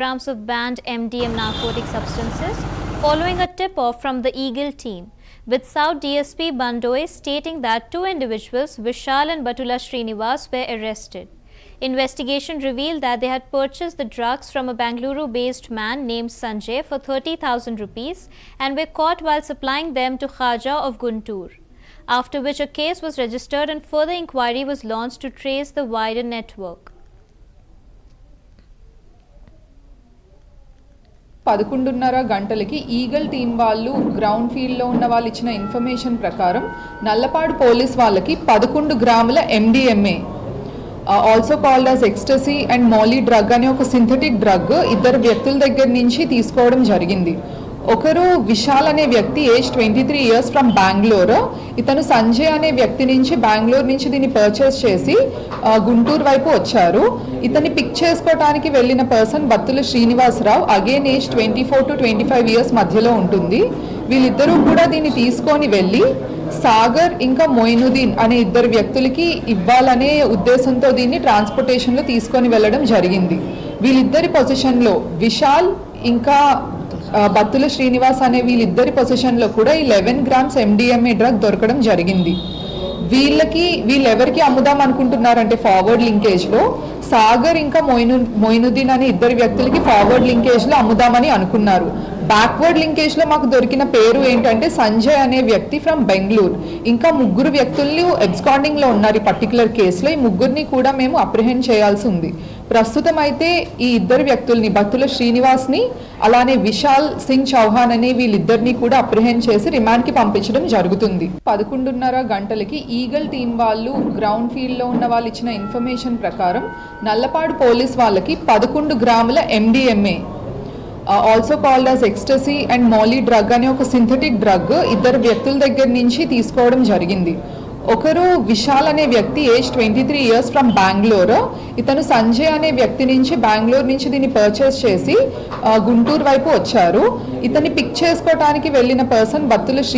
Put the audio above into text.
Grams of banned MDM narcotic substances following a tip-off from the Eagle team, with South DSP Bandoy stating that two individuals, Vishal and Batula Srinivas, were arrested. Investigation revealed that they had purchased the drugs from a Bangalore-based man named Sanjay for 30,000 rupees and were caught while supplying them to Khaja of Guntur, after which a case was registered and further inquiry was launched to trace the wider network. 11:30 గంటలకి eagle team వాళ్ళు ground ఫీల్డ్లో ఉన్న వాళ్ళు ఇచ్చిన information ప్రకారం Nallapadu police వాళ్ళకి 11 గ్రాముల MDMA also called as ecstasy and molly drug అనే ఒక సింథటిక్ డ్రగ్ ఇద్దరు వ్యక్తుల దగ్గర నుంచి తీసుకోవడం జరిగింది. ఒకరు విశాల్ అనే వ్యక్తి ఏజ్ 23 ఇయర్స్ ఫ్రమ్ బెంగళూరు. ఇతను సంజయ్ అనే వ్యక్తి నుంచి బెంగళూరు నుంచి దీన్ని పర్చేస్ చేసి గుంటూరు వైపు వచ్చారు. ఇతన్ని పిక్ చేసుకోవడానికి వెళ్ళిన person Battula Srinivasa Rao, again age 24 to 25 years మధ్యలో ఉంటుంది. వీళ్ళిద్దరూ కూడా దీన్ని తీసుకొని వెళ్ళి సాగర్ ఇంకా మొయినుద్దీన్ అనే ఇద్దరు వ్యక్తులకి ఇవ్వాలనే ఉద్దేశంతో దీన్ని ట్రాన్స్పోర్టేషన్లో తీసుకొని వెళ్ళడం జరిగింది. వీళ్ళిద్దరి పొజిషన్లో విశాల్ ఇంకా బత్తుల శ్రీనివాస్ అనే వీళ్ళిద్దరి పొజిషన్లో కూడా 11 గ్రామ్స్ MDMA డ్రగ్ దొరకడం జరిగింది. వీళ్ళెవరికి అమ్ముదాం అనుకుంటున్నారంటే ఫార్వర్డ్ లింకేజ్లో సాగర్ ఇంకా మొయినుద్దీన్ అనే ఇద్దరు వ్యక్తులకి ఫార్వర్డ్ లింకేజ్లో అమ్ముదామని అనుకున్నారు. బ్యాక్వర్డ్ లింకేజ్లో మాకు దొరికిన పేరు ఏంటంటే సంజయ్ అనే వ్యక్తి ఫ్రమ్ బెంగళూరు. ఇంకా ముగ్గురు వ్యక్తుల్ని ఎబ్స్కాండింగ్లో ఉన్నారు ఈ పర్టికులర్ కేసులో. ఈ ముగ్గురిని కూడా మేము అప్రిహెండ్ చేయాల్సి ఉంది. ప్రస్తుతం అయితే ఈ ఇద్దరు వ్యక్తుల్ని బత్తుల శ్రీనివాస్ని అలానే విశాల్ సింగ్ చౌహాన్ అనే వీళ్ళిద్దరిని కూడా అప్రిహెండ్ చేసి రిమాండ్కి పంపించడం జరుగుతుంది. 11:30 గంటలకి ఈగల్ టీం వాళ్ళు గ్రౌండ్ ఫీల్డ్లో ఉన్న వాళ్ళు ఇచ్చిన ఇన్ఫర్మేషన్ ప్రకారం నల్లపాడు పోలీస్ వాళ్ళకి 11 గ్రాముల MDMA also called as ecstasy and molly drug అనే ఒక సింథటిక్ డ్రగ్ ఇద్దరు వ్యక్తుల దగ్గర నుంచి తీసుకోవడం జరిగింది. ఒకరు విశాల్ అనే వ్యక్తి ఏజ్ 23 ఇయర్స్ ఫ్రమ్ బెంగళూరు. ఇతను సంజయ్ అనే వ్యక్తి నుంచి బెంగళూరు నుంచి దీన్ని పర్చేస్ చేసి గుంటూరు వైపు వచ్చారు. ఇతన్ని పిక్ చేసుకోవడానికి వెళ్ళిన పర్సన్ బత్తుల